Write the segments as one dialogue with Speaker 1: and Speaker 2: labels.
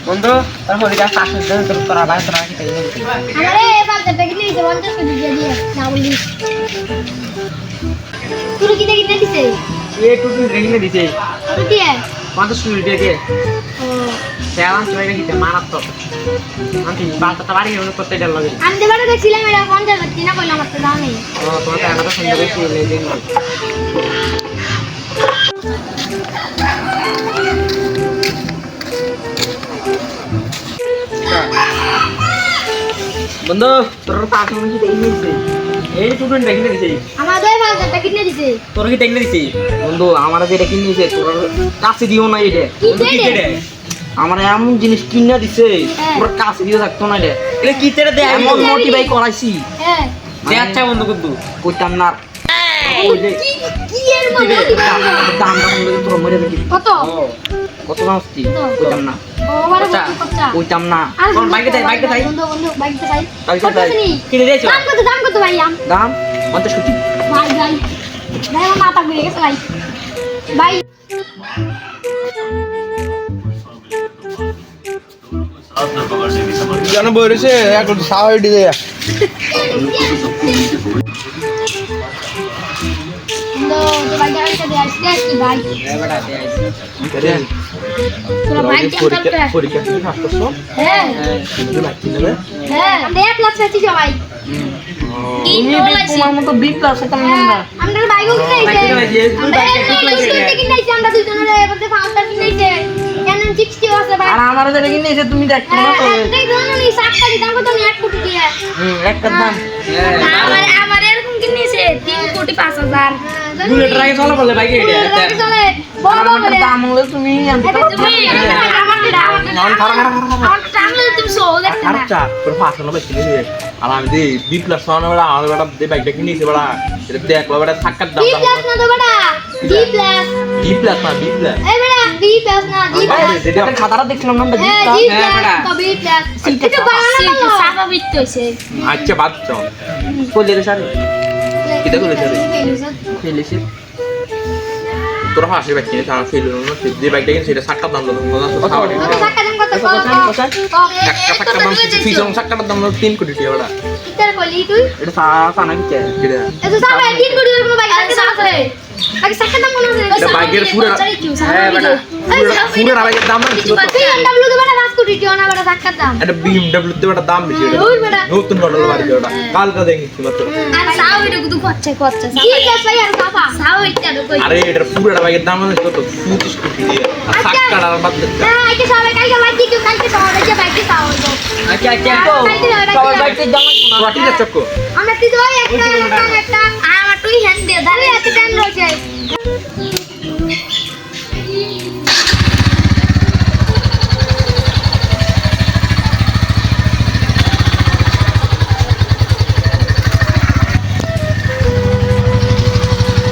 Speaker 1: বন্ধু তোর হরিটা পাশের জন্য তোরা ভাই তোরা কি তাই বলছিস
Speaker 2: আরে 50 টাকা নিয়ে 50 করে দিয়ে দিয়ে না বলি তুই কি দেখি দিছে
Speaker 1: এ টুটু রেগিনে দিছে
Speaker 2: তুই দিয়ে
Speaker 1: 50 টাকা দিয়ে
Speaker 2: ও
Speaker 1: সেলাম চলে গেছে মারাত্মক আমি বালটা বাড়ি গেল করতে ডাল লাগে
Speaker 2: আমি দেবারে দেখছিলাম এটা 50 টাকা কিনা কইলাম আমার তো দাম নেই
Speaker 1: ও তোমার এত সুন্দর হয়েছে লেজেন্ড বন্ধু তোর পাঁচ মিনিট দেই নিছে এই টুটু রেগিনে দিছে
Speaker 2: আমার 50 টাকা কিনে দিছে
Speaker 1: তোর কি টেকনে দিছি বন্ধু আমার যেটা কিনে দিছে তোর কাছে দিও না এটা বন্ধু কি রে আমার এমন জিনিস কিনা দিছে তোর কাছে দিও থাকতো না রে এটা কি তেরে দে এমন মোটিভাই করাইছি
Speaker 2: হ্যাঁ
Speaker 1: দে আচ্ছা বন্ধু কিন্তু কইতাম না ওই যে
Speaker 2: কি এর মধ্যে
Speaker 1: দাম তোর মরে দেখি
Speaker 2: কত
Speaker 1: কত দাম আসছি কইতাম না
Speaker 2: ও মানে
Speaker 1: আচ্ছা
Speaker 2: কত
Speaker 1: কইতাম না তোর বাইকে যাই
Speaker 2: বন্ধু বাইকে যাই
Speaker 1: বাইকে যাই কিনে দিয়েছো
Speaker 2: দাম কত ভাই
Speaker 1: দাম 50 কোটি
Speaker 2: ভাই ভাই ভাই আমার মাথা ঘুরে গেছে ভাই ভাই
Speaker 3: জানো বইরেছে এখন সাহায্য দিয়ে
Speaker 2: No, tu vai ganhar cadê a esquece, vai.
Speaker 1: এ বড়া দে আইছি
Speaker 2: Tu não vai ter tanta.
Speaker 3: পরীক্ষা কি হাসতেছো
Speaker 2: É,
Speaker 3: কিন্তু না কিনে দেবে
Speaker 2: é. Ande a classe de vai.
Speaker 1: তুমি তোমার মতো বিগ ক্লাস এটা না
Speaker 2: Ande vai go que
Speaker 1: বাইকে যাই
Speaker 2: Ande que nem se anda do dono de você falta que nem se. Canon 60 আছে ভাই।
Speaker 1: আর আমার যেটা কিনে এসে তুমি দেখছো না তো
Speaker 2: এই ধরনের নি 60 টাকা দাম কত নি 1 কোটি দিয়ে।
Speaker 1: একটা দাম
Speaker 2: আমার এরকম কিনেছে 3 কোটি 5000
Speaker 1: বুলেট রাগে চলা বলে বাইকে এটা
Speaker 2: চলে বড়
Speaker 1: আমার
Speaker 2: বড়
Speaker 1: দাম হলো তুমি আনতে
Speaker 2: তুমি আমার টানলে তুমি সো দেখতে না
Speaker 3: আচ্ছা তোর ফাঁসা না কিনে দিয়ে আর আমি দি বি প্লাস ওয়ান বেড়া আমার বেড়া দে বাইকটা কিনেছে বেড়া এটা দেখলো বেড়া থাকার দাম
Speaker 2: বি প্লাস না তো বড়া ডি প্লাস
Speaker 3: বি প্লাস না বি প্লাস
Speaker 2: এই বড়া বি প্লাস না ডি প্লাস
Speaker 3: যেটা
Speaker 1: একটা খাতাটা দেখছিলাম না
Speaker 2: হ্যাঁ ডি প্লাস তো বি প্লাস এটা বানানো তো সাফা বিট হইছে
Speaker 3: আচ্ছা বাদ চাও
Speaker 1: বলে রে স্যার
Speaker 3: কিটা করেছে রে
Speaker 1: ফেলেছে
Speaker 3: তোর ফাঁসে বাইক কিনেছে আমার ফেল হলো না যে বাইকটা কিনেছে সেটা সাক্কার দাম হলো
Speaker 2: কত টাকা দাম কত
Speaker 3: একটা সাক্কার দাম ফিজং সাক্কার দাম হলো 3 কোটি টাকা বেড়া
Speaker 2: কিতার কইলি তুই
Speaker 1: এটা সানা কি চাই
Speaker 3: কিটা
Speaker 2: এত সাফা 3 কোটি এর বাইক আছে সাফে আগে সাক্কা দাম মনে হয়
Speaker 3: এটা বাইকের পুরো
Speaker 1: হ্যাঁ বেটা
Speaker 3: পুরো বাইকের দাম না ছিল তো
Speaker 2: BMW তো বড় 5 কোটি টিও না বড় সাক্কা দাম
Speaker 3: এটা BMW তে একটা দাম বেশি এটা
Speaker 2: ওই বেটা
Speaker 3: নতুন মডেল বাড়ি ওটা কালকে দেখি মাত্র
Speaker 2: আর সাও এটা কুদু করছে করছে কি প্লাস ভাই আর সাফা সাও এটা তো কই
Speaker 3: আরে এটার পুরো বাইকের দাম হলো কত 25 কোটি দিয়ে আর সাক্কার আর বাদ দিতে
Speaker 2: হ্যাঁ এটা সবাই কালকে বাইক কি কালকে সবাই যে বাইক সাও
Speaker 1: আচ্ছা আচ্ছা সবার বাইকে জামা
Speaker 3: রাটি যাচ্ছে কো
Speaker 2: আমরা কি দই একটা আমার তুই হ্যান্ড দে দাঁড়ে এত টাইম রয়েছে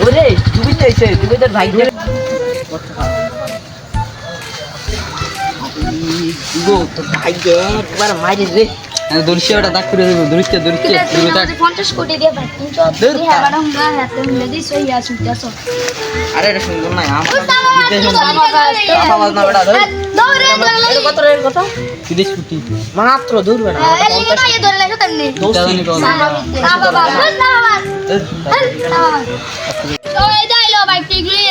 Speaker 1: ওরে তুমি যাইছে তুমি তোর ভাই গো তো ভাই গে একবার মাইরে রে দর্শিয়াটা দাগ করে দেব দর্শিয়া দর্শিয়া দূরটা
Speaker 2: 50 কোটি দিয়ে ভাই 300 হ্যাঁ বড় হুঙ্গা হাতে হুঙ্গা দি সই আছে আসো
Speaker 1: আরে এটা সুন্দর না আমার
Speaker 2: আওয়াজ
Speaker 1: না বেটা ধর
Speaker 2: দৌড়ে
Speaker 1: এটা কত রে কত 30 কোটি মাত্র দূর বেটা
Speaker 2: এই না এই দৌড়ে লাগো তেমনি
Speaker 1: দোস্তি কোন
Speaker 2: না বাবা ওই যাইলো বাইক টিগলি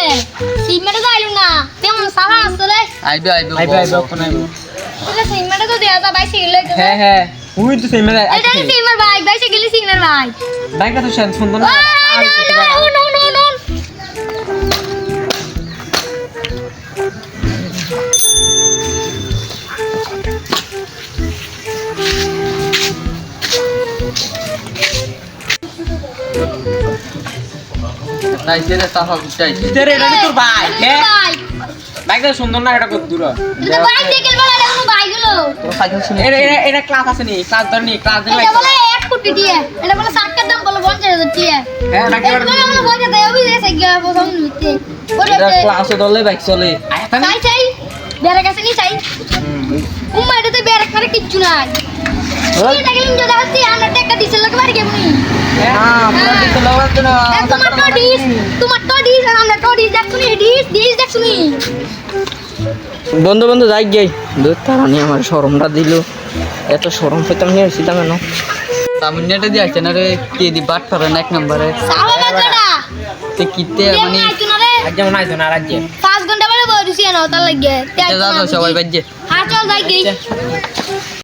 Speaker 2: সিমেন্ট যাইলো না তেমন সারা আসলে
Speaker 1: আইবে কোন আইবে
Speaker 2: এটা সিমেন্ট তো দেয়া যা বাইসাইকেল লাগে
Speaker 1: হ্যাঁ হ্যাঁ ওই তো সেই মেলা
Speaker 2: এটা cement bike bicycle cement bike
Speaker 1: বাইকটা তো সুন্দর না
Speaker 2: নো
Speaker 1: নাই সেটা সাফা চাই তেরে এটা তোর বাইক হ্যাঁ বাইকটা সুন্দর না এটা কত দূর
Speaker 2: এটা বাইসাইকেল বলা কোনো বাইক হলো
Speaker 1: তোর সাইকেল শুনে এটা ক্লাস আছে নি ক্লাস ধর নি ক্লাস দিলে
Speaker 2: এটা বলে 1 কোটি দিয়ে এটা বলে 60 দাম বলে 50000 দিয়ে
Speaker 1: হ্যাঁ নাকি
Speaker 2: এটা বলে আমরা বলে দেয় ওই এসে গিয়া প্রথম নিতে
Speaker 1: এটা ক্লাসে দলে বাইক চলে
Speaker 2: চাই চাই বেরে কাছে নি চাই উম্মা এটা তো বেরে করে কিচ্ছু নাই এই টাইম যদি আসি আমরা টাকা দিছিল লাগে বাড়ি কেমনি
Speaker 1: হ্যাঁ পুরো দিতে লাগাতো না
Speaker 2: তোমার তো ডিস ডিস আমরা তো ডিস দেখছুনি ডিস দেখছুনি
Speaker 1: বন্ধু বন্ধু যাই গে দুধ তারানি আমার শরমটা দিল এত শরম পেতাম নিয়ে আসছিলাম কেন
Speaker 4: তামিলনাড়ু দিয়ে আসছে না রে কে দি বাট পারে না এক নম্বরে
Speaker 2: সাবা বাগড়া
Speaker 4: তে কিতে মানে
Speaker 1: যেমন আইতো না রাজ্যে
Speaker 2: 5 ঘন্টা বলে বইছি না তার লাগে
Speaker 4: যা সবাই বাজে
Speaker 2: হ্যাঁ চল যাই গই